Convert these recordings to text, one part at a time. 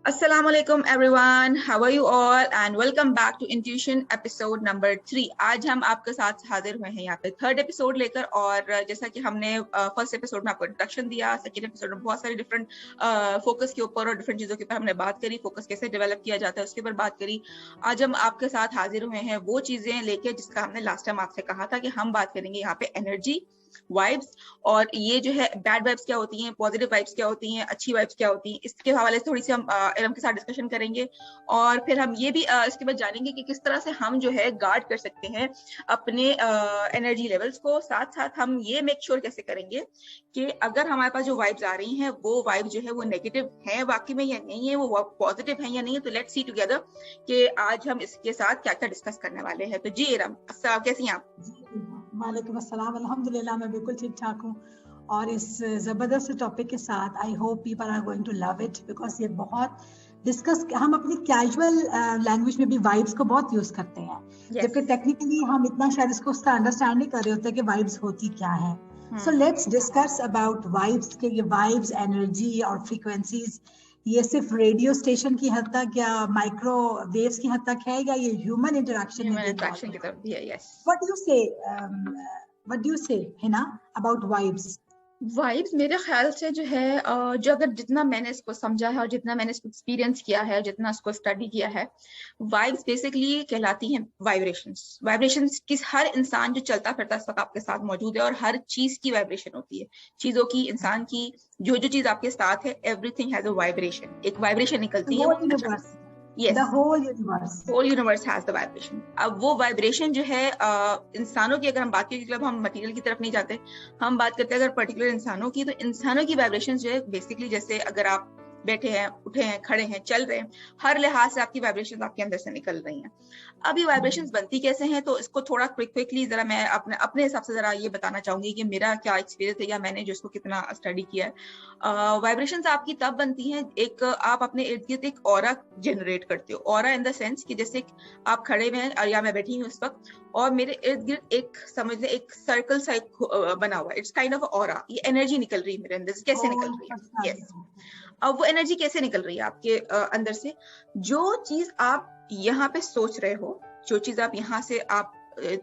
Assalamu alaikum everyone, how are you all and welcome back to Intuition episode number 3। आज हम आपके साथ हाजिर हुए हैं यहाँ पे थर्ड एपिसोड लेकर। और जैसा कि हमने फर्स्ट एपिसोड में आपको इंट्रोडक्शन दिया, सेकंड एपिसोड में बहुत सारी डिफरेंट फोकस के ऊपर और डिफरेंट चीज़ों के ऊपर हमने बात करी, फोकस कैसे डेवलप किया जाता है उसके ऊपर बात करी। आज हम आपके साथ हाजिर हुए हैं वो चीज़ें लेके जिसका हमने लास्ट टाइम आपसे कहा था कि हम बात करेंगे यहाँ पे एनर्जी, वाइब्स, और ये जो है बैड वाइब्स क्या होती हैं, पॉजिटिव वाइब्स क्या होती हैं, अच्छी वाइब्स क्या होती हैं, इसके हवाले से थोड़ी सी हम इरम के साथ डिस्कशन करेंगे। और फिर हम ये भी इसके बाद जानेंगे कि किस तरह से हम जो है गार्ड कर सकते हैं अपने एनर्जी लेवल्स को। साथ साथ हम ये मेक श्योर कैसे करेंगे कि अगर हमारे पास जो वाइब्स आ रही हैं वो वाइब जो है वो नेगेटिव है वाकई में या नहीं है, वो पॉजिटिव है या नहीं है। तो लेट्स सी टुगेदर कि आज हम इसके साथ क्या क्या डिस्कस करने वाले हैं। तो जी इरम, कैसी हैं आप? वालेकुम अस्सलाम, अल्हम्दुलिल्लाह मैं बिल्कुल ठीक ठाक हूँ। और इस ज़बरदस्त टॉपिक के साथ I hope people are going to love it, because ये बहुत डिस्कस, हम अपनी कैजुअल लैंग्वेज में भी वाइब्स को बहुत यूज करते हैं, जबकि टेक्निकली हम इतना शायद इसको अंडरस्टैंड नहीं कर रहे होते कि वाइब्स होती क्या है। So let's discuss about vibes के ये वाइब्स, एनर्जी और फ्रीक्वेंसीज ये सिर्फ रेडियो स्टेशन की हद तक या माइक्रोवेव्स की हद तक है या ये ह्यूमन इंटरेक्शन की तरफ भी है? यस। व्हाट डू यू से हिना अबाउट वाइब्स? वाइब्स मेरे ख्याल से जो है जो अगर जितना मैंने इसको समझा है और जितना मैंने इसको एक्सपीरियंस किया है, जितना इसको स्टडी किया है, वाइब्स बेसिकली कहलाती हैं वाइब्रेशंस। वाइब्रेशंस किस हर इंसान जो चलता फिरता इस वक्त आपके साथ मौजूद है और हर चीज की वाइब्रेशन होती है, चीजों की, इंसान की, जो जो चीज आपके साथ है, एवरीथिंग हैज अ वाइब्रेशन। एक वाइब्रेशन निकलती है। Yes. The whole universe. Whole universe has the vibration. अब वो वाइब्रेशन जो है इंसानों की अगर हम बात करें, मतलब हम मटेरियल की तरफ नहीं जाते, हम बात करते हैं अगर पर्टिकुलर इंसानों की, तो इंसानों की वाइब्रेशन जो है बेसिकली जैसे अगर आप बैठे हैं, उठे हैं, खड़े हैं, चल रहे हैं, हर लिहाज से आपकी वाइब्रेशंस आपके अंदर से निकल रही हैं। अब ये वाइब्रेशंस बनती कैसे हैं, तो इसको थोड़ा क्विकली जरा मैं अपने हिसाब से जरा ये बताना चाहूंगी कि मेरा क्या एक्सपीरियंस है या मैंने जो इसको कितना स्टडी किया है। वाइब्रेशंस आपकी तब बनती हैं, एक आप अपने इर्द गिर्द एक ऑरा जनरेट करते हो। ऑरा इन द सेंस कि जैसे आप खड़े हुए हैं या मैं बैठी हूँ इस वक्त और मेरे इर्द गिर्द एक समझ लें एक सर्कल सा बना हुआ है, इट्स काइंड ऑफ ऑरा। ये एनर्जी निकल रही है मेरे अंदर से। कैसे निकल रही है? यस। अब वो एनर्जी कैसे निकल रही है आपके अंदर से? जो चीज आप यहाँ पे सोच रहे हो, जो चीज आप यहाँ से आप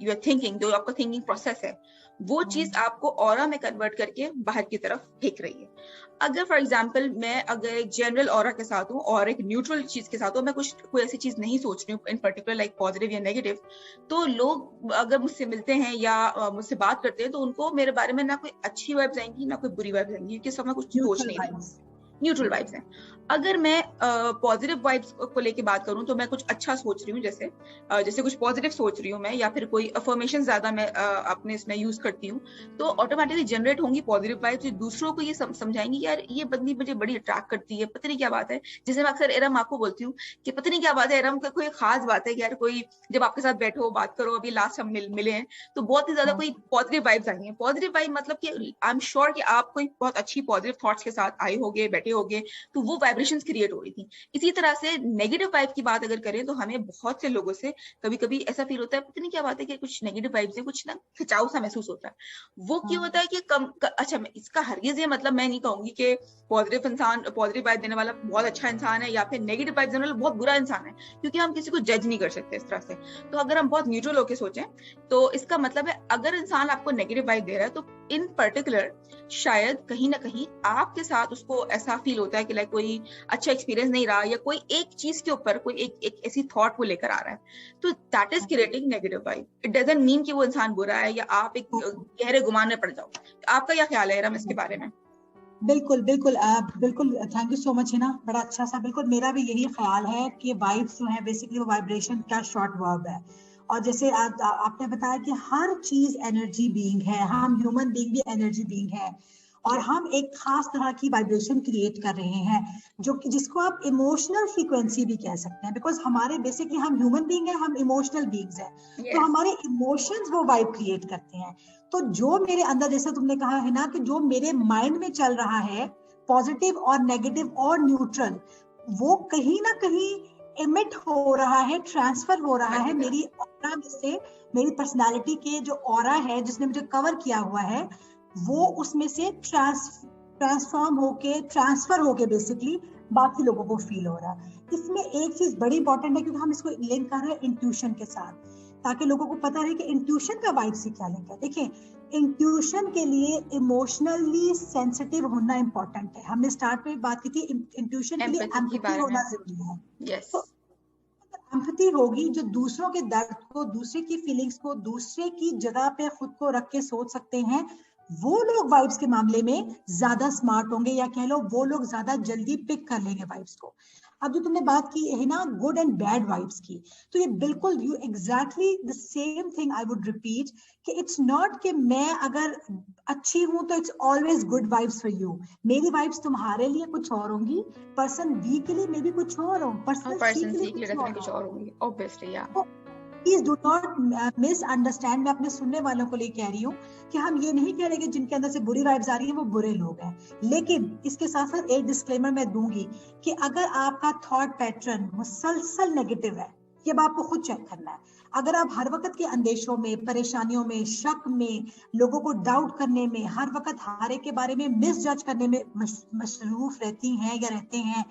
यू आर थिंकिंग, जो आपका थिंकिंग प्रोसेस है, वो चीज आपको ऑरा में कन्वर्ट करके बाहर की तरफ फेंक रही है। अगर फॉर एग्जांपल मैं अगर एक जनरल ऑरा के साथ हूँ और एक न्यूट्रल चीज के साथ हूँ, मैं कोई ऐसी चीज नहीं सोच रही हूँ इन पर्टिकुलर लाइक पॉजिटिव या नेगेटिव, तो लोग अगर मुझसे मिलते हैं या मुझसे बात करते हैं तो उनको मेरे बारे में ना कोई अच्छी वाइब्स आएंगी ना कोई बुरी वाइब्स आएंगी, क्योंकि सब मैं कुछ सोच नहीं रही। न्यूट्रल वाइब्स हैं। अगर मैं पॉजिटिव वाइब्स को लेके बात करूं तो मैं कुछ अच्छा सोच रही हूँ, जैसे कुछ पॉजिटिव सोच रही हूँ मैं, या फिर कोई अफर्मेशन ज्यादा मैं अपने इसमें यूज करती हूँ, तो ऑटोमेटिकली जनरेट होंगी पॉजिटिव वाइब्स। दूसरों को ये समझाएंगी यार ये बंदी मुझे बड़ी अट्रैक्ट करती है, पता नहीं क्या बात है। जैसे मैं अक्सर इरम आपको बोलती हूँ कि पता नहीं क्या बात है इरम, कोई खास बात है यार, कोई जब आपके साथ बैठो बात करो, अभी लास्ट हम मिले हैं तो बहुत ही ज्यादा कोई पॉजिटिव वाइब्स आई हैं। पॉजिटिव वाइब मतलब कि आई एम श्योर कि आप कोई बहुत अच्छी पॉजिटिव थॉट्स के साथ आए होगे, बैठे होगे, तो वो वाइब्रेशंस क्रिएट हो रही थी। इसी तरह से नेगेटिव वाइब की बात अगर करें तो हमें बहुत से लोगों से कभी कभी ऐसा फील होता है, पता नहीं क्या बात है कि कुछ नेगेटिव वाइब्स है, कुछ ना खिंचाव सा महसूस होता है। वो क्यों होता है कि अच्छा, इसका हरगिज ये मतलब मैं नहीं कहूंगी कि पॉजिटिव वाइब देने वाला बहुत अच्छा इंसान है या फिर नेगेटिव वाइब देने वाला बहुत बुरा इंसान है, क्योंकि हम किसी को जज नहीं कर सकते इस तरह से। तो अगर हम बहुत न्यूट्रल होकर सोचें तो इसका मतलब है अगर इंसान आपको नेगेटिव वाइब दे रहा है तो इन पर्टिकुलर शायद कहीं ना कहीं आपके साथ उसको ऐसा फील होता है कि लाइक कोई अच्छा एक्सपीरियंस नहीं रहा, या कोई एक चीज के ऊपर कोई एक ऐसी थॉट वो लेकर आ रहा है, तो that is creating negative vibe. It doesn't mean कि वो इंसान बुरा है या आप एक गहरे गुमान में पड़ जाओ। आपका क्या ख्याल है रम इसके बारे में? बिल्कुल बिल्कुल बिल्कुल, थैंक यू सो मच है ना, बड़ा अच्छा सा। बिल्कुल मेरा भी यही ख्याल है कि वाइब्स जो है बेसिकली वो वाइब्रेशन का शॉर्ट वर्ब है। और जैसे आपने बताया कि हर चीज एनर्जी बीइंग है, हम ह्यूमन बीइंग भी एनर्जी बीइंग है, और हम एक खास तरह की वाइब्रेशन क्रिएट कर रहे हैं जो कि जिसको आप इमोशनल फ्रीक्वेंसी भी कह सकते हैं, बिकॉज हमारे बेसिकली हम ह्यूमन बीइंग है, हम इमोशनल बीइंग्स हैं। तो हमारे इमोशंस वो वाइब क्रिएट करते हैं। तो जो मेरे अंदर, जैसा तुमने कहा है ना, कि जो मेरे माइंड में चल रहा है पॉजिटिव और नेगेटिव और न्यूट्रल, वो कहीं ना कहीं इमिट हो रहा है, ट्रांसफर हो रहा है मेरी ऑरा में से, मेरी पर्सनालिटी के जो ऑरा है जिसने मुझे कवर किया हुआ है, वो उसमें से ट्रांसफर होके बेसिकली बाकी लोगों को फील हो रहा है। इसमें एक चीज बड़ी इंपॉर्टेंट है, क्योंकि हम इसको लिंक कर रहे हैं इंट्यूशन के साथ, ताकि लोगों को पता रहे कि इंट्यूशन का वाइब से क्या लिंक है। देखिए, इंट्यूशन के लिए इमोशनली सेंसिटिव होना इंपॉर्टेंट है। हमने स्टार्ट में बात की थी, इंट्यूशन के लिए एम्पैथी होना जरूरी है। yes. तो एम्पैथी होगी, जो दूसरों के दर्द को, दूसरे की फीलिंग्स को, दूसरे की जगह पे खुद को रख के सोच सकते हैं, वो लोग वाइब्स के मामले में ज्यादा स्मार्ट होंगे, या कह लो वो लोग ज्यादा जल्दी पिक कर लेंगे वाइब्स को। अब जो तुमने बात की है ना गुड एंड बैड वाइब्स की, तो ये बिल्कुल you exactly the same thing I would repeat, कि इट्स नॉट कि मैं अगर अच्छी हूं तो it's always good vibes for you. मेरी वाइब्स तुम्हारे लिए कुछ और होंगी, पर्सन बी के लिए मे बी कुछ और हो, पर्सन सी के लिए कुछ और होंगी, ऑब्वियसली। या प्लीज डू नॉट मिसअंडरस्टैंड। मैं अपने सुनने वालों को लिए कह रही हूँ कि हम ये नहीं कह रहे कि जिनके अंदर से बुरी वाइब्स आ रही है वो बुरे लोग हैं, लेकिन इसके साथ साथ एक डिस्क्लेमर मैं दूंगी कि अगर आपका थॉट पैटर्न मुसलसल नेगेटिव है, ये आपको खुद चेक करना है। अगर आप हर वक्त के अंदेशों में, परेशानियों में, शक में, लोगों को डाउट करने में, हर वक्त हर एक के बारे में मिस जज करने में मशरूफ रहती हैं या रहते हैं,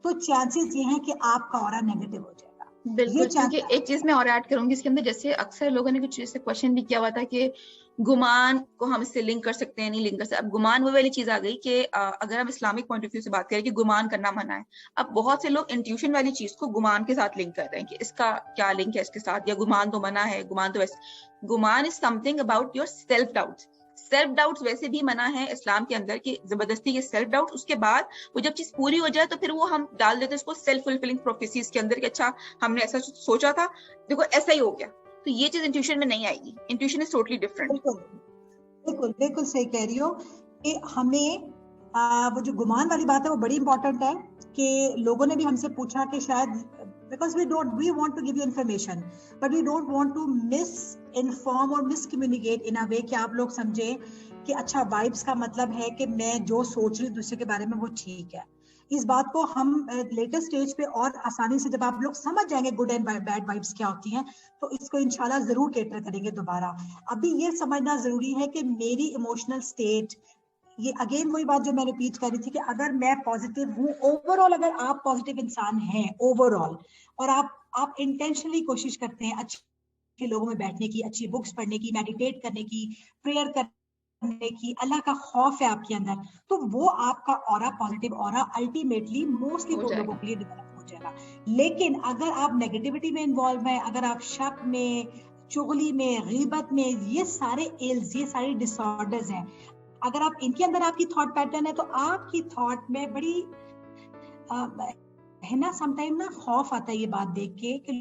तो चांसेस ये हैं कि आपका ऑरा नेगेटिव हो जाए। बिल्कुल, क्योंकि एक चीज मैं और ऐड करूंगी इसके अंदर, जैसे अक्सर लोगों ने कुछ चीज से क्वेश्चन भी किया हुआ था कि गुमान को हम इससे लिंक कर सकते हैं, नहीं लिंक कर सकते। अब गुमान वो वाली चीज आ गई कि अगर हम इस्लामिक पॉइंट ऑफ व्यू से बात करें कि गुमान करना मना है, अब बहुत से लोग इंट्यूशन वाली चीज को गुमान के साथ लिंक कर रहे हैं कि इसका क्या लिंक है इसके साथ, या गुमान तो मना है, गुमान तो वैसे। गुमान is something about your self doubt. Self doubts वैसे भी मना है इस्लाम के अंदर कि जबरदस्ती के सेल्फ डाउट, उसके बाद वो जब चीज पूरी हो जाए तो फिर वो हम डाल देते हैं उसको सेल्फ फुलफिलिंग प्रोफेसीज के अंदर कि अच्छा हमने ऐसा सोचा था, देखो ऐसा ही हो गया। तो ये चीज इंट्यूशन में नहीं आएगी। Intuition is totally different. बिल्कुल बिल्कुल सही कह रही हो कि हमें वो जो गुमान वाली बात है वो बड़ी इंपॉर्टेंट है। कि लोगों ने भी हमसे पूछा कि शायद because we want to give you information but we don't want to misinform or miscommunicate in a way कि आप लोग समझे कि अच्छा वाइब्स का मतलब है कि मैं जो सोच रही हूँ दूसरे के बारे में वो ठीक है। इस बात को हम लेटर स्टेज पे और आसानी से जब आप लोग समझ जाएंगे गुड एंड बैड वाइब्स क्या होती हैं, तो इसको इंशाल्लाह जरूर कैटर करेंगे दोबारा। अभी ये समझना जरूरी है कि मेरी इमोशनल स्टेट, ये अगेन वही बात जो मैं रिपीट कर रही थी कि अगर मैं पॉजिटिव हूँ ओवरऑल, अगर आप पॉजिटिव इंसान हैं ओवरऑल, और आप इंटेंशनली कोशिश करते हैं अच्छे लोगों में बैठने की, अच्छी बुक्स पढ़ने की, मेडिटेट करने की, प्रेयर करने की, अल्लाह का खौफ है आपके अंदर, तो वो आपका aura, positive aura ultimately mostly लोगों के लिए डेवलप हो जाएगा। लेकिन अगर आप नेगेटिविटी में इन्वॉल्व हैं, अगर आप शक में, चुगली में, गीबत में, ये सारे एल्स, ये सारे डिसऑर्डर्स हैं, अगर आप इनके अंदर आपकी थॉट पैटर्न है, तो आपकी थॉट में बड़ी है ना समटाइम ना खौफ आता है ये बात देख के कि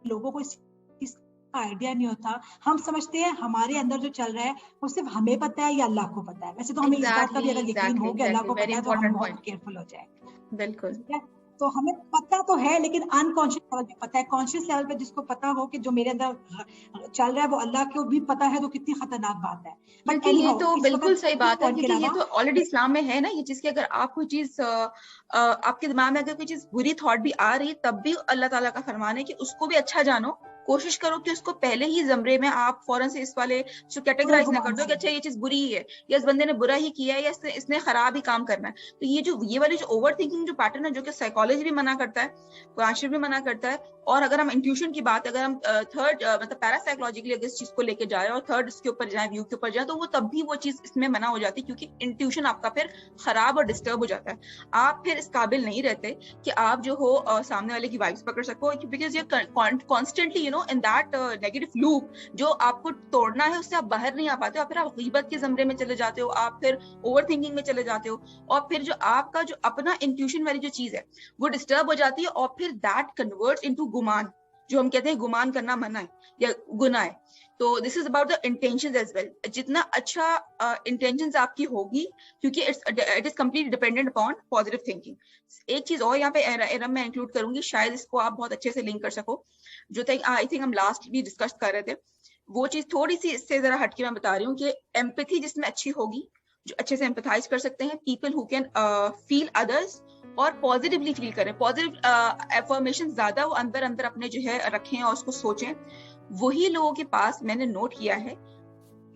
लोगों को इसका आइडिया नहीं होता। हम समझते हैं हमारे अंदर जो चल रहा है वो सिर्फ हमें पता है या अल्लाह को पता है। वैसे तो हमें इस बात का भी अगर यकीन हो कि अल्लाह को पता है तो हम बहुत केयरफुल हो जाए। बिल्कुल, तो हमें पता तो है, लेकिन अनकॉन्शियस लेवल पे पता है। कॉन्शियस लेवल पे जिसको पता हो कि जो मेरे अंदर चल रहा है वो अल्लाह को भी पता है, तो कितनी खतरनाक बात है। बट ये तो बिल्कुल सही बात है, क्योंकि ये तो ऑलरेडी इस्लाम में है ना ये चीज कि अगर आप कोई चीज आपके दिमाग में अगर कोई चीज बुरी थॉट भी आ रही, तब भी अल्लाह ताला का फरमान है कि उसको भी अच्छा जानो, कोशिश करो कि उसको पहले ही जमरे में आप फौरन से इस वाले जो कैटेगराइज ना कर दो कि अच्छा ये चीज बुरी ही है, या इस बंदे ने बुरा ही किया है, या इसने खराब ही काम करना है। तो ये वाली जो ओवर थिंकिंग जो पैटर्न है, जो कि साइकोलॉजी भी मना करता है, कुरान शरीफ भी मना करता है, और अगर हम इंट्यूशन की बात, अगर हम थर्ड मतलब पैरासाइकोलॉजिकली अगर इस चीज को लेके जाए और थर्ड इसके ऊपर जाए, व्यू के ऊपर जाए, तो वो तब भी वो चीज इसमें मना हो जाती है, क्योंकि इंट्यूशन आपका फिर खराब और डिस्टर्ब हो जाता है। आप फिर इस काबिल नहीं रहते कि आप जो हो सामने वाले की वाइब्स पकड़ सको, बिकॉज ये constantly in that negative loop जो आपको तोड़ना है, उससे आप बाहर नहीं आ पाते हो। फिर आप गीबत के जमरे में चले जाते हो, आप फिर ओवर थिंकिंग में चले जाते हो, और फिर जो आपका जो अपना इंट्यूशन वाली जो चीज है वो डिस्टर्ब हो जाती है, और फिर दैट कन्वर्ट्स इनटू गुमान, जो हम कहते हैं गुमान करना मना है या गुनाह है। तो this is about the intentions as well. जितना अच्छा इंटेंशंस आपकी होगी, क्योंकि it is completely dependent upon positive thinking. एक चीज और यहाँ पे एरम मैं इंक्लूड करूंगी, शायद इसको आप बहुत अच्छे से लिंक कर सको, जो आई थिंक हम लास्ट भी डिस्कस कर रहे थे, वो चीज थोड़ी सी इससे जरा हटके मैं बता रही हूँ कि एम्पैथी जिसमें अच्छी होगी, जो अच्छे से एम्पैथाइज कर सकते हैं, people who can feel others और पॉजिटिवली फील करें, पॉजिटिव एफर्मेशन ज्यादा वो अंदर अंदर अपने जो है रखें और उसको सोचें, वही लोगों के पास मैंने नोट किया है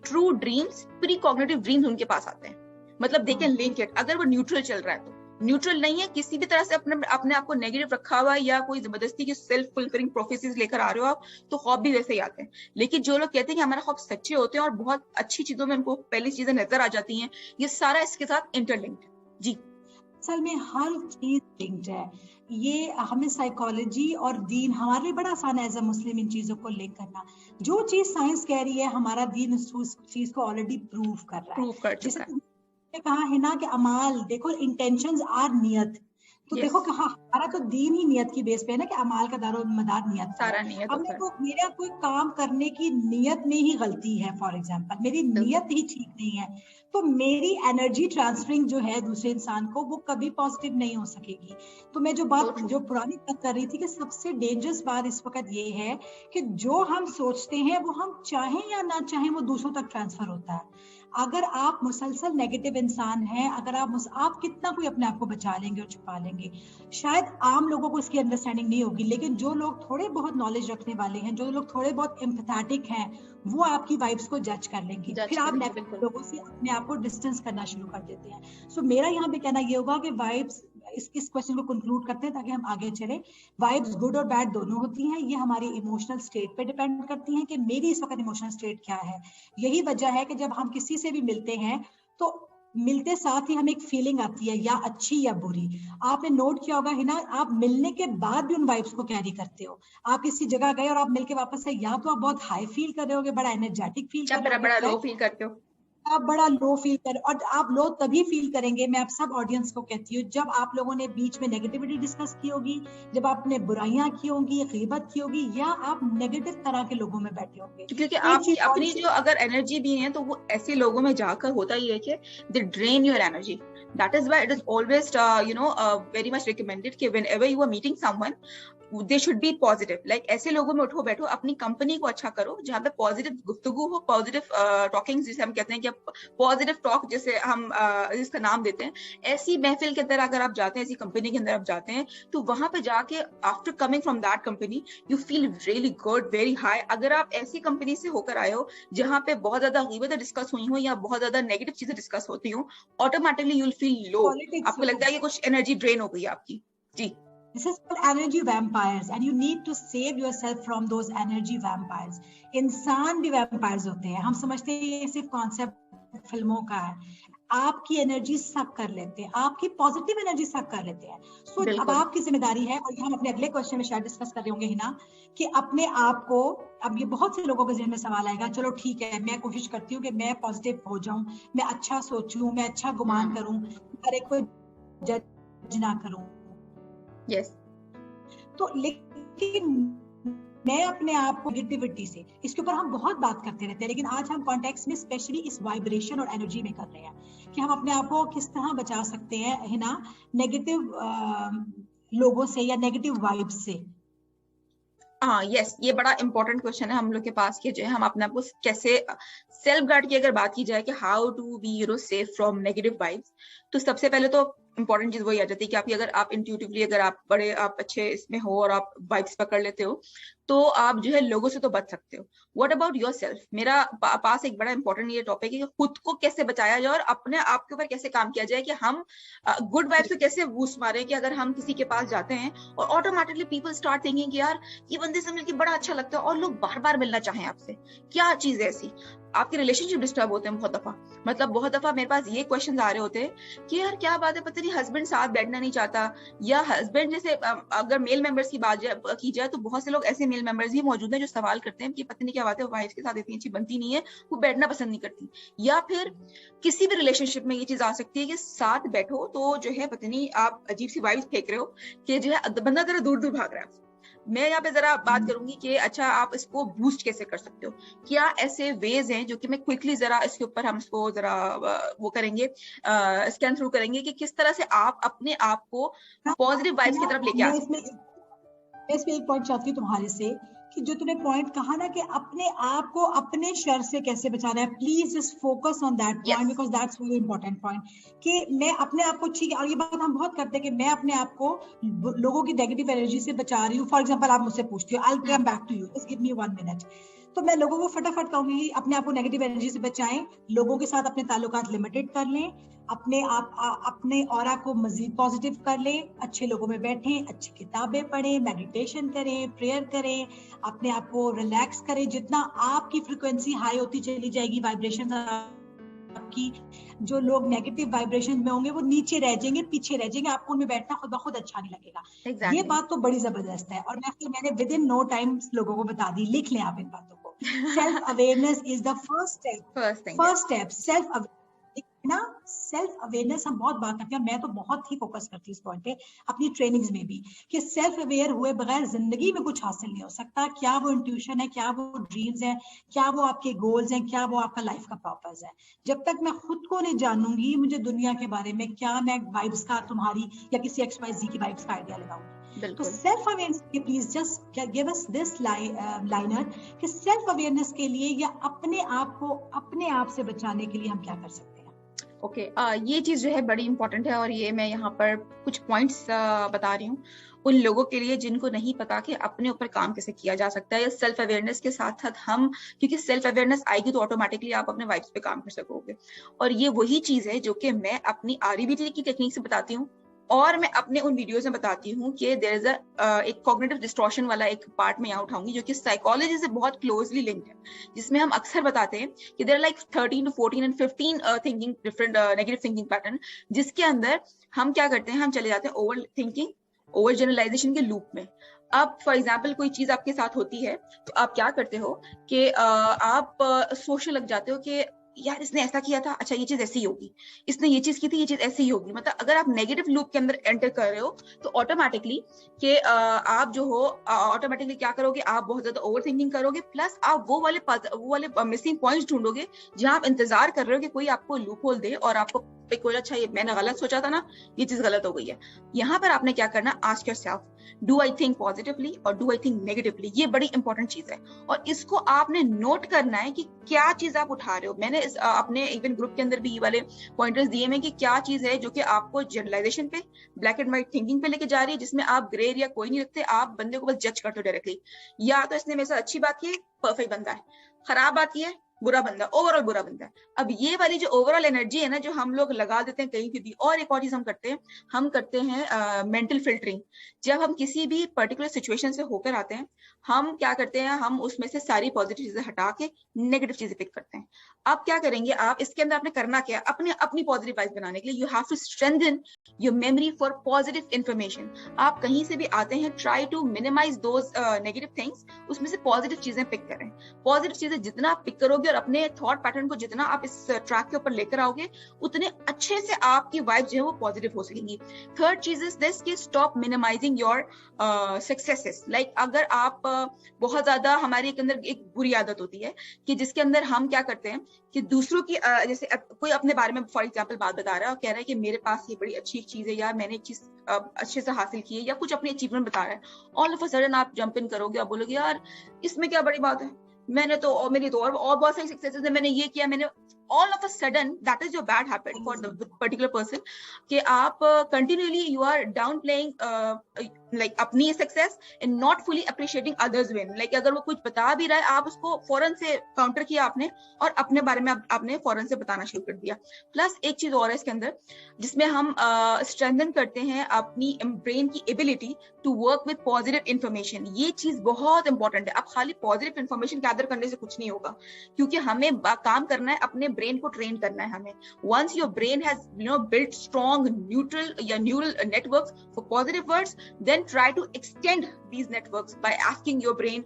true dreams, pre cognitive dreams उनके पास आते हैं। मतलब दे कैन लिंक इट, अगर वो न्यूट्रल चल रहा है तो न्यूट्रल नहीं है, किसी भी तरह से अपने आप को नेगेटिव रखा हुआ है या कोई जबरदस्ती की सेल्फ फुलफिलिंग प्रोफेसीज लेकर आ रहे हो आप, तो ख्वाब भी वैसे ही आते हैं। लेकिन जो लोग कहते हैं कि हमारे ख्वाब सच्चे होते हैं और बहुत अच्छी चीजों में उनको पहली चीजें नजर आ जाती हैं, ये सारा इसके साथ इंटरलिंक्ड। जी, असल में हर चीज लिंक्ड है। ये हमें साइकोलॉजी और दीन, हमारे लिए बड़ा आसान है एज अ मुस्लिम इन चीजों को लिंक करना। जो चीज साइंस कह रही है, हमारा दीन उस चीज को ऑलरेडी प्रूव कर रहा है। प्रूव कर जैसे चुका है। तुमने कहा है ना कि अमाल, देखो इंटेंशंस आर नियत, तो देखो कहा हमारा तो दीन ही नियत की बेस पे है ना, कि अमाल का दारो मदार नियत पर सारा है। नियत अब होता मेरे है। को मेरा कोई काम करने की नियत में ही गलती है, फॉर एग्जांपल मेरी नियत ही ठीक नहीं है, तो मेरी एनर्जी ट्रांसफरिंग जो है दूसरे इंसान को, वो कभी पॉजिटिव नहीं हो सकेगी। तो मैं जो पुरानी बात कर रही थी कि सबसे डेंजरस बात इस वक्त ये है कि जो हम सोचते हैं वो हम चाहें या ना चाहें वो दूसरों तक ट्रांसफर होता है। अगर आप मुसलसल नेगेटिव इंसान हैं, अगर आप कितना कोई अपने आप को बचा लेंगे और छुपा लेंगे, शायद आम लोगों को इसकी अंडरस्टैंडिंग नहीं होगी, लेकिन जो लोग थोड़े बहुत नॉलेज रखने वाले हैं, जो लोग थोड़े बहुत एम्पैथेटिक हैं, वो आपकी वाइब्स को जज कर लेंगे, फिर आप नेगेटिव लोगों से अपने आप को डिस्टेंस करना शुरू कर देते हैं। सो मेरा यहाँ पे कहना ये होगा कि वाइब्स, इस क्वेश्चन को कंक्लूड करते हैं ताकि हम आगे चले। वाइब्स गुड और बैड दोनों होती हैं, ये हमारी इमोशनल स्टेट पे डिपेंड करती हैं कि मेरी इस वक्त इमोशनल स्टेट क्या है। यही वजह है कि जब हम किसी से भी मिलते हैं तो मिलते साथ ही हमें एक फीलिंग आती है, या अच्छी या बुरी। आपने नोट किया होगा हिना, आप मिलने के बाद भी उन वाइब्स को कैरी करते हो। आप किसी जगह गए और आप मिलके वापस आए, या तो आप बहुत हाई फील कर रहे होगे, बड़ा एनर्जेटिक फील कर रहे होगे, बड़ा लो फील करते हो, आप बड़ा लो फील कर, और आप लो तभी फील करेंगे, मैं आप सब ऑडियंस को कहती हूँ, जब आप लोगों ने बीच में नेगेटिविटी डिस्कस की होगी, जब आपने बुराइयां की होंगी, गीबत की होगी, या आप नेगेटिव तरह के लोगों में बैठे होंगे। क्योंकि आपकी अपनी जो अगर एनर्जी भी है तो वो ऐसे लोगों में जाकर होता ही है कि they drain your energy. That is why it is always very much recommended कि whenever you are meeting someone, they should be positive. Like ऐसे लोगों में उठो बैठो, अपनी कंपनी को अच्छा करो, जहाँ पे पॉजिटिव गुफ्तगू हो, पॉजिटिव टॉकिंग जिसे हम कहते हैं कि पॉजिटिव टॉक जैसे हम इसका नाम देते हैं, ऐसी महफिल के अंदर अगर आप जाते हैं, ऐसी कंपनी के अंदर आप जाते हैं, तो वहां पे जाके after coming from that company you feel really good, very high. अगर आप ऐसी कंपनी से होकर आए हो जहाँ पे बहुत ज्यादा गीबतें डिस्कस हुई हो या बहुत ज्यादा नेगेटिव चीजें डिस्कस होती हो, automatically you will feel low, आपको लगता है कि कुछ एनर्जी ड्रेन हो गई आपकी। जी, This is called energy vampires and you need to save yourself from those energy vampires. इंसान भी vampires होते हैं, हम समझते हैं ये सिर्फ कॉन्सेप्ट फिल्मों का है। आपकी एनर्जी सक कर लेते हैं, आपकी पॉजिटिव एनर्जी सक कर लेते हैं। सो अब आपकी जिम्मेदारी है, और ये हम अपने अगले क्वेश्चन में शायद डिस्कस कर रहे होंगे हिना, कि अपने आप को, अब ये बहुत से लोगों के ज़हन में सवाल आएगा, चलो ठीक है मैं कोशिश करती हूँ कि मैं पॉजिटिव हो जाऊं, मैं अच्छा सोचूं, मैं अच्छा गुमान करूं, हर एक को जज ना करूं। yes. तो लेकिन मैं अपने आप को नेगेटिविटी से, इसके ऊपर हम बहुत बात करते रहते हैं, लेकिन आज हम कॉन्टेक्स्ट में स्पेशली इस वाइब्रेशन और एनर्जी में कर रहे हैं कि हम अपने आप को किस तरह बचा सकते हैं है ना, नेगेटिव लोगों से या नेगेटिव वाइब्स से। हाँ यस, ये बड़ा इंपॉर्टेंट क्वेश्चन है हम लोग के पास कि जो है हम अपने आप को कैसे सेल्फ गार्ड की अगर बात की जाए कि how to be safe from negative vibes, तो सबसे पहले तो इंपॉर्टेंट चीज वही आ जाती है कि आपकी अगर आप इंट्यूटिवली अगर आप अच्छे इसमें हो और आप वाइब्स पकड़ लेते हो तो आप जो है लोगों से तो बच सकते हो। व्हाट अबाउट योरसेल्फ, मेरा पास एक बड़ा इंपॉर्टेंट ये टॉपिक है कि खुद को कैसे बचाया जाए और अपने आप के ऊपर कैसे काम किया जाए कि हम गुड वाइब्स को कैसे बूस्ट मारे कि अगर हम किसी के पास जाते हैं और ऑटोमेटिकली पीपल स्टार्ट थिंकिंग कि यार ये बंदे से मिलकर बड़ा अच्छा लगता है और लोग बार बार मिलना चाहें आपसे, क्या चीज है ऐसी। आपके रिलेशनशिप डिस्टर्ब होते हैं बहुत दफा, मतलब बहुत दफा मेरे पास ये क्वेश्चन आ रहे होते हैं कि यार क्या बात है, पता नहीं हस्बैंड साथ बैठना नहीं चाहता, या हस्बैंड जैसे अगर मेल मेंबर्स की बात की जाए तो बहुत से लोग ऐसे मेल मेंबर्स भी मौजूद हैं जो सवाल करते हैं कि पता नहीं क्या बात है वाइफ के साथ इतनी अच्छी बनती नहीं है, वो बैठना पसंद नहीं करती। या फिर किसी भी रिलेशनशिप में ये चीज आ सकती है कि साथ बैठो तो जो है पता नहीं आप अजीब सी वाइब्स फेंक रहे हो कि जो है बंदा जरा दूर दूर भाग रहा है। मैं यहाँ पे जरा बात करूंगी कि अच्छा आप इसको बूस्ट कैसे कर सकते हो, क्या ऐसे वेज हैं जो कि मैं क्विकली जरा इसके ऊपर हम इसको जरा वो करेंगे, स्कैन थ्रू करेंगे कि किस तरह से आप अपने आप को पॉजिटिव वाइब्स की तरफ लेके आ सकते हैं। मैं इसमें एक पॉइंट चाहती हूँ तुम्हारे से कि जो तूने पॉइंट कहा ना कि अपने आप को अपने शर से कैसे बचाना है, please just focus on that point because that's very important point कि मैं अपने आप को, ठीक है, और ये बात हम बहुत करते हैं कि मैं अपने आप को लोगों की नेगेटिव एनर्जी से बचा रही हूँ। फॉर एग्जांपल आप मुझसे पूछते हो, I will come back to you, just give me 1 minute. तो मैं लोगों को फटाफट कहूंगी अपने आप को नेगेटिव एनर्जी से बचाएं, लोगों के साथ अपने ताल्लुकात लिमिटेड कर लें, अपने ऑरा को मजीद पॉजिटिव कर लें, अच्छे लोगों में बैठें, अच्छी किताबें पढ़ें, मेडिटेशन करें, प्रेयर करें, अपने आप को रिलैक्स करें। जितना आपकी फ्रिक्वेंसी हाई होती चली जाएगी, वाइब्रेशन आपकी, जो लोग नेगेटिव वाइब्रेशन में होंगे वो नीचे रह जाएंगे, पीछे रह जाएंगे, आपको उनमें बैठना खुद ब खुद अच्छा नहीं लगेगा। exactly. ये बात तो बड़ी जबरदस्त है और मैंने विद इन नो टाइम लोगों को बता दी, लिख लें आप इन बातों को। Self awareness is the first step. Self awareness हम बहुत बात करते हैं, मैं तो बहुत ही फोकस करती हूँ इस पॉइंट पे अपनी ट्रेनिंग्स में भी, कि सेल्फ अवेयर हुए बगैर जिंदगी में कुछ हासिल नहीं हो सकता। क्या वो इंट्यूशन है, क्या वो ड्रीम्स है, क्या वो आपके गोल्स हैं, क्या वो आपका लाइफ का पर्पस है। जब तक मैं खुद को नहीं जानूंगी, मुझे दुनिया के बारे में क्या मैं वाइब्स का तुम्हारी या किसी XYZ की वाइब्स का आइडिया लगाऊंगी। तो सेल्फ अवेयरनेस के please just give us this liner कि सेल्फ अवेयरनेस के लिए या अपने आप को अपने आप से बचाने के लिए हम क्या कर सकते हैं। ओके, ये चीज जो है बड़ी इंपॉर्टेंट है और ये मैं यहाँ पर कुछ पॉइंट्स बता रही हूँ उन लोगों के लिए जिनको नहीं पता कि अपने ऊपर काम कैसे किया जा सकता है। सेल्फ अवेयरनेस के साथ साथ हम, क्योंकि सेल्फ अवेयरनेस आएगी तो ऑटोमेटिकली आप अपने वाइब्स पे काम कर सकोगे, और ये वही चीज है जो कि मैं अपनी REBT की टेक्निक से बताती हूँ और मैं अपने उन वीडियोस में बताती हूँ कि देयर इज एक कॉग्निटिव डिस्टॉर्शन वाला एक पार्ट में यहाँ उठाऊंगी जो कि साइकोलॉजी से बहुत क्लोजली लिंक्ड है, जिसमें हम अक्सर बताते हैं कि there are like 13 to 14 and 15 thinking different negative thinking pattern, जिसके अंदर हम क्या करते हैं, हम चले जाते हैं ओवर थिंकिंग, ओवर जनरलाइजेशन के लूप में। अब फॉर एग्जाम्पल कोई चीज आपके साथ होती है तो आप क्या करते हो कि आप सोचने लग जाते हो कि यार इसने ऐसा किया था, अच्छा ये चीज ऐसी ही होगी, इसने ये चीज की थी, ये चीज ऐसी ही होगी। मतलब अगर आप नेगेटिव लूप के अंदर एंटर कर रहे हो तो ऑटोमेटिकली कि आप जो हो ऑटोमेटिकली क्या करोगे, आप बहुत ज्यादा ओवर थिंकिंग करोगे, प्लस आप वो वाले मिसिंग पॉइंट्स ढूंढोगे जहां आप इंतजार कर रहे हो कि कोई आपको लूप होल दे और आपको कोई अच्छा ये मैंने गलत सोचा था ना, ये चीज गलत हो गई है। यहाँ पर आपने क्या करना, ask yourself, do I think positively और डू आई थिंक नेगेटिवली। ये बड़ी इंपॉर्टेंट चीज है और इसको आपने नोट करना है कि क्या चीज आप उठा रहे हो। मैंने अपने इवन ग्रुप के अंदर भी ये वाले पॉइंटर्स दिए हैं कि क्या चीज है जो कि आपको जनरलाइजेशन पे, ब्लैक एंड व्हाइट थिंकिंग पे लेके जा रही है, जिसमें आप ग्रे एरिया कोई नहीं रखते, आप बंदे को बस जज करते हो डायरेक्टली, या तो इसने मेरे साथ अच्छी बात की है, परफेक्ट बंदा है, खराब बात की है, बुरा बंदा, ओवरऑल बुरा बंदा है। अब ये वाली जो ओवरऑल एनर्जी है ना, जो हम लोग लगा देते हैं कहीं पे भी। और एक और चीज हम करते हैं मेंटल फिल्टरिंग। जब हम किसी भी पर्टिकुलर सिचुएशन से होकर आते हैं, हम क्या करते हैं, हम उसमें से सारी पॉजिटिव चीजें हटा के नेगेटिव चीजें पिक करते हैं। अब क्या करेंगे आप, इसके अंदर आपने करना क्या, अपनी पॉजिटिव वाइब्स बनाने के लिए you have to strengthen your memory for positive information. आप कहीं से भी आते हैं, try to minimize those negative things, उसमें से पॉजिटिव चीजें पिक करें। पॉजिटिव चीजें जितना आप पिक करोगे और अपने थॉट पैटर्न को जितना आप इस ट्रैक के ऊपर लेकर आओगे, उतने अच्छे से आपकी वाइब जो है वो पॉजिटिव हो सकेंगी। थर्ड चीज इज दिस कि stop minimizing your successes. Like अगर आप बहुत ज्यादा, हमारे एक अंदर एक बुरी आदत होती है कि जिसके अंदर हम क्या करते हैं कि दूसरों की जैसे कोई अपने बारे में फॉर एग्जाम्पल बात बता रहा है और कह रहा है कि मेरे पास ये बड़ी अच्छी चीज है, या मैंने एक चीज अच्छे से हासिल की है, या कुछ अपनी अचीवमेंट बता रहा है, ऑल ऑफ अ सडन आप जंप इन करोगे और बोलोगे यार इसमें क्या बड़ी बात है, मैंने तो, और मेरी तो और बहुत सारी सक्सेसेस है, मैंने ये किया, मैंने, all of a sudden that is your bad habit for the particular person कि आप continually you are downplaying like अपनी success and not fully appreciating others win। like अगर वो कुछ बता भी रहा है, आप उसको फौरन से काउंटर किया आपने और अपने बारे में आपने फौरन से बताना शुरू कर दिया। प्लस एक चीज और है इसके अंदर जिसमें हम स्ट्रेंथन करते हैं अपनी ब्रेन की ability to work with positive information. ये चीज बहुत इंपॉर्टेंट है। अब खाली पॉजिटिव इंफॉर्मेशन गैदर करने से कुछ नहीं होगा, क्योंकि हमें काम करना है, अपने ब्रेन को ट्रेन करना है हमें। once your brain has built strong neural networks for positive words, then try to extend these networks by asking your brain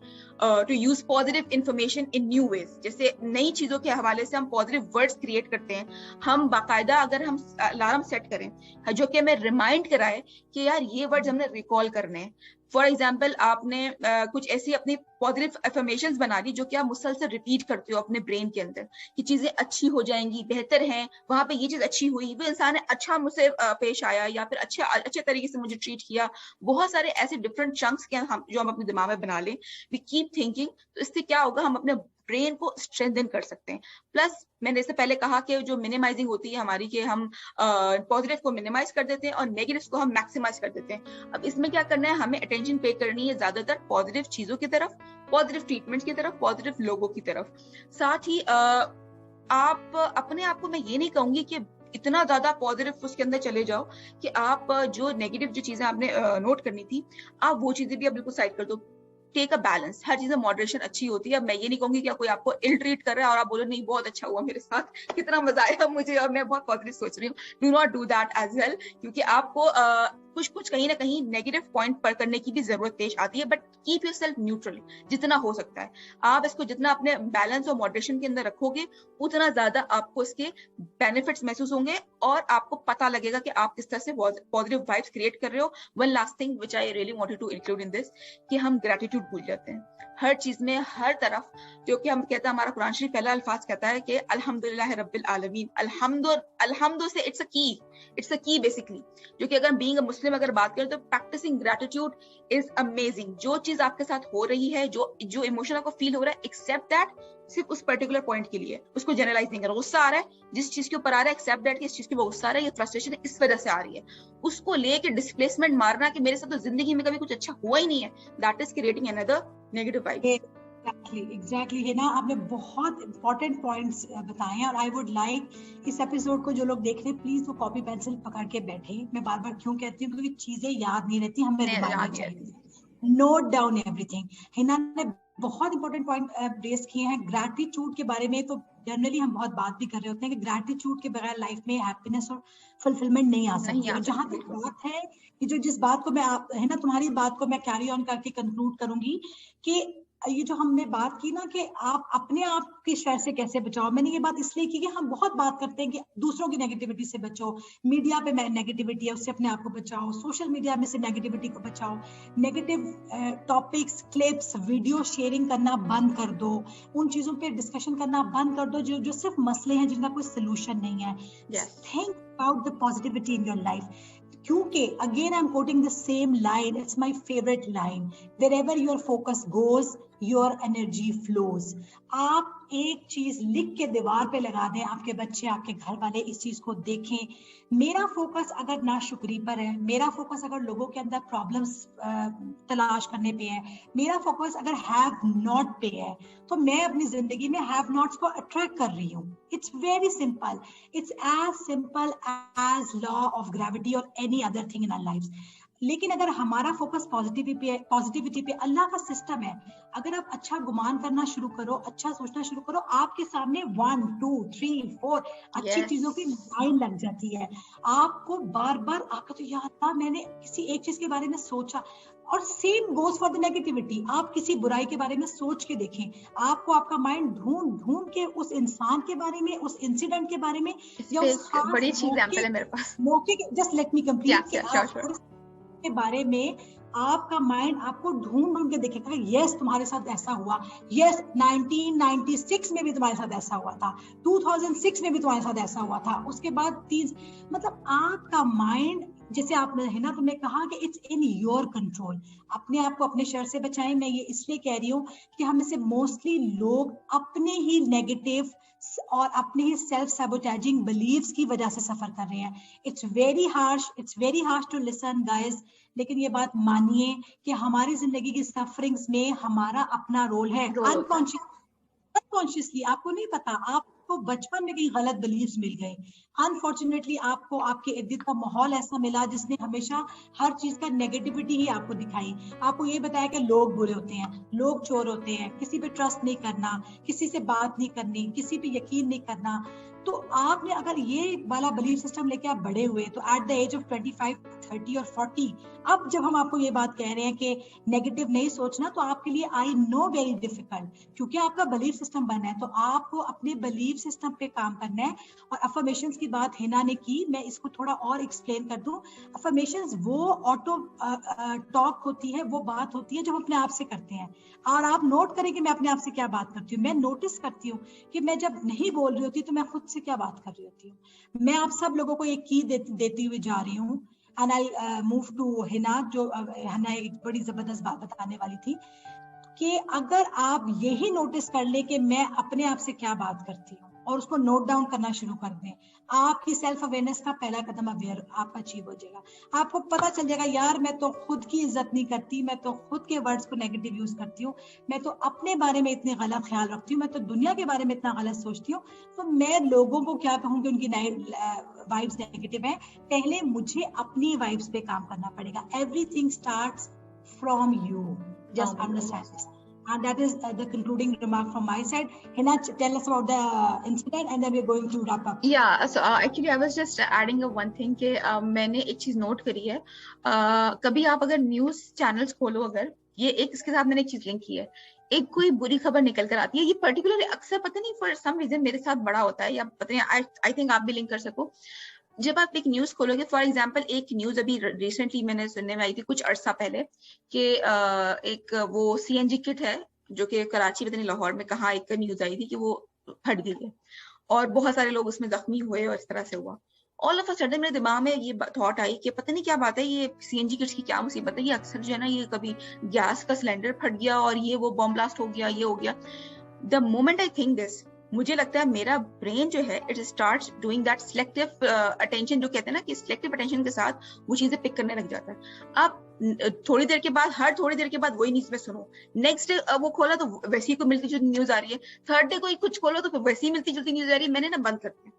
to use positive information in new ways। जैसे नई चीजों के हवाले से हम positive words क्रिएट करते हैं। हम बाकायदा अगर हम अलार्म सेट करें जो कि हमें रिमाइंड कराए कि यार ये वर्ड्स हमने रिकॉल करने हैं। फॉर एग्जाम्पल आपने कुछ ऐसी अपनी पॉजिटिव अफर्मेशंस बना ली जो कि आप मुसलसल रिपीट करते हो अपने ब्रेन के अंदर कि चीजें अच्छी हो जाएंगी, बेहतर हैं, वहां पे ये चीज अच्छी हुई, वो इंसान ने अच्छा मुझसे पेश आया, या फिर अच्छे तरीके से मुझे ट्रीट किया। बहुत सारे ऐसे डिफरेंट चंक्स के हम जो हम अपने दिमाग में बना लें, वी कीप थिंकिंग। तो इससे क्या होगा, हम अपने ब्रेन को स्ट्रेंथन कर सकते हैं। प्लस मैंने इससे पहले कहा कि जो मिनिमाइजिंग होती है हमारी, कि हम पॉजिटिव को मिनिमाइज कर देते हैं और नेगेटिव को हम मैक्सिमाइज कर देते हैं। अब इसमें क्या करना है, हमें अटेंशन पे करनी है ज्यादातर पॉजिटिव चीजों की तरफ, पॉजिटिव ट्रीटमेंट की तरफ, पॉजिटिव लोगों की तरफ। साथ ही आप अपने आप को, मैं ये नहीं कहूंगी कि इतना ज्यादा पॉजिटिव उसके अंदर चले जाओ कि आप जो नेगेटिव जो चीजें आपने नोट करनी थी, आप वो चीजें भी आप बिल्कुल साइड कर दो। टेक अ बैलेंस, हर चीज में मॉडरेशन अच्छी होती है। अब मैं ये नहीं कहूंगी कि कोई आपको इल ट्रीट कर रहा है और आप बोलो नहीं बहुत अच्छा हुआ मेरे साथ, कितना मजा आया मुझे और मैं बहुत पॉजिटिव सोच रही हूँ। Do not do that as well, क्योंकि आपको कुछ कहीं ना कहीं नेगेटिव पॉइंट पर करने की भी जरूरत पेश आती है, बट कीप योरसेल्फ न्यूट्रल जितना हो सकता है। आप इसको जितना अपने बैलेंस और मॉडरेशन के अंदर रखोगे, उतना ज्यादा आपको इसके बेनिफिट्स महसूस होंगे और आपको पता लगेगा कि आप किस तरह से पॉजिटिव वाइब्स क्रिएट कर रहे हो। One last thing which I really wanted to include in this, कि हम ग्रेटिट्यूड भूल जाते हैं हर चीज में, हर तरफ। क्योंकि हम कहते हैं, हमारा कुरान शरीफ पहला अल्फाज कहता है कि अल्हम्दुलिल्लाह रब्बिल आलमीन। अल्हम्दु से इट्स अ की बेसिकली, जो कि अगर बीइंग अ मुस्लिम अगर बात करें तो प्रैक्टिसिंग ग्रेटिट्यूड इज अमेजिंग। जो चीज आपके साथ हो रही है, जो इमोशन आपको फील हो रहा है, एक्सेप्ट दैट, सिर्फ उस पर्टिकुलर पॉइंट के लिए, उसको जनरलाइज नहीं करना। गुस्सा आ रहा है, जिस चीज के ऊपर आ रहा है, एक्सेप्ट दैट कि इस चीज के ऊपर गुस्सा आ रहा है, ये फ्रस्ट्रेशन इस वजह से आ रही है। उसको लेके डिस्प्लेसमेंट मारना कि मेरे साथ तो जिंदगी में कभी कुछ अच्छा हुआ ही नहीं है, that is creating another negative vibe. Exactly है ना, आपने बहुत इंपॉर्टेंट पॉइंट्स बताए हैं और आई वुड लाइक इस एपिसोड को जो लोग देख रहे हैं प्लीज वो कॉपी पेंसिल पकड़ के बैठे। मैं बार बार क्यों कहती हूँ, क्योंकि चीजें याद नहीं रहती, हमें रिमाइंडर चाहिए, नोट डाउन एवरीथिंग। हिना ने बहुत इंपॉर्टेंट पॉइंट रेज किए हैं ग्रैटिट्यूड के बारे में। तो जनरली हम बहुत बात भी कर रहे होते हैं कि ग्रैटिट्यूड के बगैर लाइफ में हैप्पीनेस और फुलफिलमेंट नहीं आ सकती। और जहां तक बात है कि जिस बात को मैं है ना, तुम्हारी बात को मैं कैरी ऑन करके कंक्लूड करूंगी कि ये जो हमने बात की ना कि आप अपने आप के शर से कैसे बचाओ, मैंने ये बात इसलिए की कि हम बहुत बात करते हैं कि दूसरों की नेगेटिविटी से बचो, मीडिया पे नेगेटिविटी है उससे अपने आप को बचाओ, सोशल मीडिया में से नेगेटिविटी को बचाओ, negative topics, clips, video sharing करना बंद कर दो, उन चीजों पे डिस्कशन करना बंद कर दो जो सिर्फ मसले हैं जिनका कोई सोल्यूशन नहीं है। Think about the positivity in your life, क्योंकि again I am quoting the same line, it's my favourite line, wherever your focus goes your energy flows. आप एक चीज लिख के दीवार पे लगा दें, आपके बच्चे, आपके घर वाले इस चीज को देखें। मेरा फोकस अगर नाशुक्री पर है, मेरा फोकस अगर लोगों के अंदर प्रॉब्लम्स तलाश करने पे है, मेरा फोकस अगर हैव नॉट पे है, तो मैं अपनी जिंदगी में हैव नॉट्स को अट्रैक्ट कर रही हूँ। It's very simple, it's as simple as law of gravity और any other thing in our life. लेकिन अगर हमारा फोकस पॉजिटिविटी पे, अल्लाह का सिस्टम है, अगर आप अच्छा गुमान करना शुरू करो, अच्छा सोचना शुरू करो, आपके सामने 1 2 3 4 अच्छी चीजों की लाइन लग जाती है। आपको बार बार आपका तो याद था, मैंने किसी एक चीज के बारे में सोचा। और same goes for the negativity, आप किसी बुराई के बारे में सोच के देखें, आपको आपका माइंड ढूंढ के उस इंसान के बारे में, उस इंसिडेंट के बारे में, या उस बड़ी अच्छी एग्जांपल है मेरे पास, मौके के, जस्ट लेट मी कंप्लीट, के बारे में आपका माइंड आपको ढूंढ के देखेगा, यस तुम्हारे साथ ऐसा हुआ, यस 1996 में भी तुम्हारे साथ ऐसा हुआ था, 2006 में भी तुम्हारे साथ ऐसा हुआ था, उसके बाद 3, मतलब आपका माइंड, जैसे आपने है ना, तुमने कहा कि इट्स इन योर कंट्रोल। अपने आप को अपने शर से बचाएं। मैं ये इसलिए कह रही हूँ कि हम में से मोस्टली लोग अपने ही नेगेटिव और अपने ही सेल्फ सैबोटेजिंग बिलीव्स की वजह से सफर कर रहे हैं। It's very harsh to listen guys, लेकिन ये बात मानिए कि हमारी जिंदगी की सफरिंग्स में हमारा अपना रोल है। अनकॉन्शियसली आपको नहीं पता, आपको बचपन में कई गलत बिलीव्स मिल गए, अनफॉर्चुनेटली आपको आपके इर्द गिर्द का माहौल ऐसा मिला जिसने हमेशा हर चीज का नेगेटिविटी ही आपको दिखाई। आपको ये बताया कि लोग बुरे होते हैं, लोग चोर होते हैं, किसी पे ट्रस्ट नहीं करना, किसी से बात नहीं करनी, किसी पे यकीन नहीं करना। तो आपने अगर ये वाला बिलीफ सिस्टम लेके आप बड़े हुए, तो एट द एज ऑफ 25, 30 और 40, अब जब हम आपको ये बात कह रहे हैं कि नेगेटिव नहीं सोचना, तो आपके लिए आई नो वेरी डिफिकल्ट, क्योंकि आपका बिलीफ सिस्टम बना है। तो आपको अपने बिलीफ सिस्टम पे काम करना है। और अफर्मेशंस की बात हिना ने की, मैं इसको थोड़ा और एक्सप्लेन कर दूं। अफर्मेशंस वो ऑटो टॉक होती है, वो बात होती है जो हम अपने आप से करते हैं। और आप नोट करें कि मैं अपने आप से क्या बात करती हूँ। मैं नोटिस करती हूँ कि मैं जब नहीं बोल रही होती तो मैं खुद से क्या बात कर रही होती हूँ। मैं आप सब लोगों को एक की देती हुई जा रही हूँ। And I move to Hina, जो हिना एक बड़ी जबरदस्त बात बताने वाली थी। कि अगर आप यही नोटिस कर ले कि मैं अपने आप से क्या बात करती हूँ और उसको नोट डाउन करना शुरू कर दें, आपकी सेल्फ अवेयरनेस का पहला कदम अवेयर आपका अचीव हो जाएगा। आपको पता चल जाएगा यार मैं तो खुद की इज्जत नहीं करती, मैं तो खुद के वर्ड्स को नेगेटिव यूज करती हूँ, मैं तो अपने बारे में इतने गलत ख्याल रखती हूँ, मैं तो दुनिया के बारे में इतना गलत सोचती हूँ, तो मैं लोगों को क्या कहूँ कि उनकी वाइब्स नेगेटिव है। पहले मुझे अपनी वाइब्स पे काम करना पड़ेगा। Everything starts from you. Just understand this. And that is the concluding remark from my side. Hina, tell us about the incident and then we're going to wrap up. Yeah, so actually I was just adding one thing कि मैंने एक चीज note करी है, कभी आप अगर news channels खोलो, अगर ये एक इसके साथ मैंने एक चीज लिंक की है, एक कोई बुरी खबर निकल कर आती है, ये पर्टिकुलरली अक्सर पता नहीं फॉर सम रीजन मेरे साथ बड़ा होता है, या पता नहीं आई थिंक आप भी लिंक कर सको। जब आप एक न्यूज खोलोगे, फॉर एग्जांपल एक न्यूज अभी रिसेंटली मैंने सुनने में आई थी कुछ अरसा पहले कि एक वो सीएनजी किट है जो कि कराची में, लाहौर में कहाँ एक न्यूज आई थी कि वो फट गई है और बहुत सारे लोग उसमें जख्मी हुए और इस तरह से हुआ। ऑल ऑफ अ सडन मेरे दिमाग में ये थॉट आई कि पता नहीं क्या बात है, ये सीएनजी किट्स की क्या मुसीबत है, ये अक्सर जो है ना, ये कभी गैस का सिलेंडर फट गया और ये वो बॉम्ब ब्लास्ट हो गया, ये हो गया। The moment I think this, मुझे लगता है मेरा ब्रेन जो है it starts doing that selective attention, जो कहते हैं ना कि सिलेक्टिव अटेंशन के साथ वो चीजें पिक करने लग जाता है। आप थोड़ी देर के बाद, हर थोड़ी देर के बाद वही न्यूज में सुनो, नेक्स्ट डे वो खोला तो वैसी को मिलती जुलती न्यूज आ रही है, थर्ड डे कोई कुछ खोलो तो वैसी मिलती जुलती न्यूज आ रही है, मैंने ना बंद कर दिया।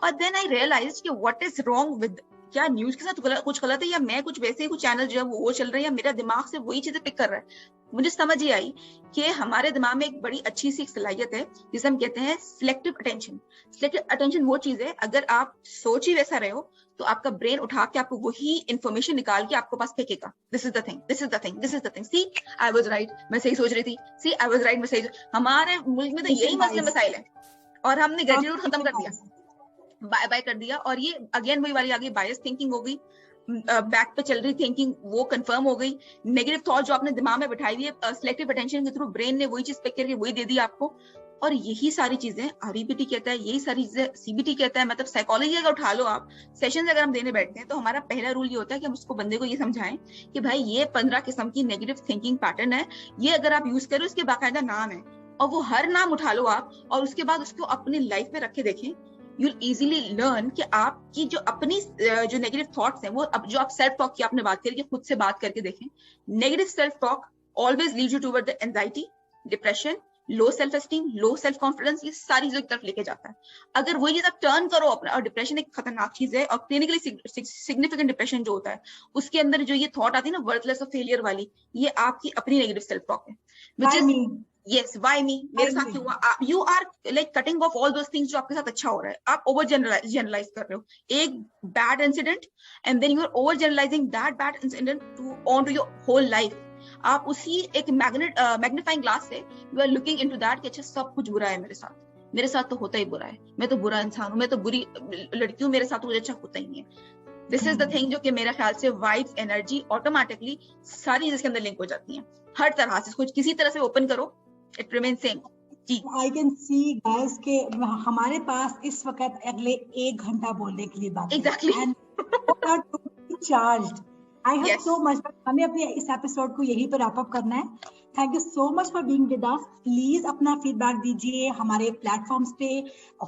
और देन आई रियलाइज कि व्हाट इज रॉन्ग विद, क्या न्यूज के साथ कुछ गलत है, या मैं कुछ वैसे ही कुछ चैनल जो है वो चल रहे हैं, या मेरा दिमाग से वही चीजें पिक कर रहा है। मुझे समझ ये आई कि हमारे दिमाग में एक बड़ी अच्छी सी सलाहियत है जिसे हम कहते हैं सिलेक्टिव अटेंशन। सिलेक्टिव अटेंशन वो चीज है, अगर आप सोच ही वैसा रहे हो तो आपका ब्रेन उठा के आपको वही इंफॉर्मेशन निकाल के आपको पास फेंकेगा। This is the thing, this is the thing, this is the thing, see I was right, मैं सही सोच रही थी, सी आई वाज राइट, मैं सही। हमारे मुल्क में तो यही मसले मसाइल है और हमने ग्रेटिट्यूड खत्म कर दिया, बाय बाय कर दिया, और ये अगेन वही वाली आ गई, बायस थिंकिंग हो गई, बैक पे चल रही थिंकिंग वो कंफर्म हो गई, नेगेटिव थॉट जो आपने दिमाग में बिठाई हुई है सिलेक्टिव अटेंशन के थ्रू ब्रेन ने वही चीज पिक करके वही दे दी आपको। और यही सारी चीजें आरईबीटी कहता है, यही सारी चीजें सीबीटी कहता है, मतलब साइकोलॉजी अगर उठा लो आप, सेशन अगर हम देने बैठते हैं तो हमारा पहला रूल ये होता है कि हम उसको बंदे को ये समझाएं कि भाई ये 15 किस्म की नेगेटिव थिंकिंग पैटर्न है, ये अगर आप यूज करो इसके बाकायदा नाम है, और वो हर नाम उठा लो आप और उसके बाद उसको अपनी लाइफ में रख के देखें, you'll easily learn कि आपकी जो अपनी जो नेगेटिव थॉट्स हैं, वो जो आप सेल्फ टॉक की आपने बात करी कि खुद से बात करके देखें, negative self talk always leads you toward the anxiety, depression, low self esteem, low self confidence, ये सारी चीजों की तरफ लेके जाता है। अगर वही चीज आप टर्न करो अपना, और डिप्रेशन एक खतरनाक चीज है, और क्लिनिकली सिग्निफिकेंट डिप्रेशन जो होता है उसके अंदर जो ये थॉट आती है ना वर्थलेस और फेलियर वाली, ये आपकी अपनी नेगेटिव सेल्फ टॉक है, which is yes why me, मेरे साथ क्यों हुआ, you are like cutting off all those things जो आपके साथ अच्छा हो रहा है, आप ओवर जनरलाइज कर रहे हो एक bad incident and then you are over generalizing that bad incident to onto your whole life। आप उसी एक मैग्नीफाइंग ग्लास से you are looking into that कि अच्छा सब कुछ बुरा है मेरे साथ तो होता ही बुरा है, मैं तो बुरा इंसान हूँ, मैं तो बुरी लड़की हूँ, मेरे साथ तो कुछ अच्छा होता ही नहीं है। दिस इज द थिंग जो कि मेरा ख्याल से वाइब्स, एनर्जी, ऑटोमेटिकली सारी चीजें इसके अंदर लिंक हो जाती हैं हर तरह से, कुछ किसी तरह से ओपन करो, इट रिमेन सेम। जी, आई कैन सी गाइस के हमारे पास इस वक्त अगले 1 घंटा बोलने के लिए बात है। Exactly charged. I have so much, हमें अपने इस एपिसोड को यहीं पर रैप अप करना है। Thank you so much for being with us. Please अपना फीडबैक दीजिए हमारे प्लेटफॉर्म्स पे,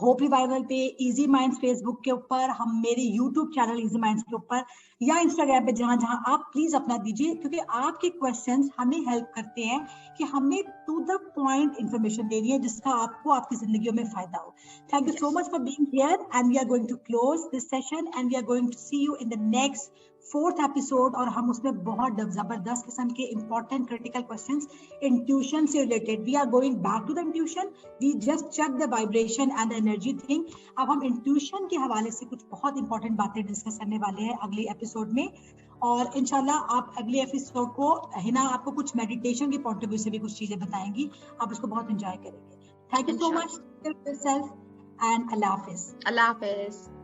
होप रिवाइवल पे, इजी माइंड्स फेसबुक के ऊपर, हम मेरे यूट्यूब चैनल इजी माइंड्स के ऊपर, या इंस्टाग्राम पे, जहां जहां आप प्लीज अपना दीजिए, क्योंकि आपके क्वेश्चंस हमें हेल्प करते हैं कि हमें टू द पॉइंट इंफॉर्मेशन देनी है जिसका आपको आपकी जिंदगी में फायदा हो। Thank you so much for being here and we are going to close this session and we are going to see you in the next 4th episode. और हम उसमें बहुत जबरदस्त किस्म के इंपॉर्टेंट क्रिटिकल क्वेश्चंस इंट्यूशन से related, we are going back to the intuition, we just check the vibration and the energy thing. अब हम इंट्यूशन के हवाले से कुछ बहुत इंपॉर्टेंट बातें डिस्कस करने वाले हैं अगले एपिसोड में, और इंशाल्लाह आप अगले एपिसोड को हिना आपको कुछ मेडिटेशन के पॉइंट ऑफ व्यू से भी कुछ चीजें बताएंगी, आप उसको बहुत एंजॉय करेंगे। Thank you so much and Allah Hafiz. Allah Hafiz.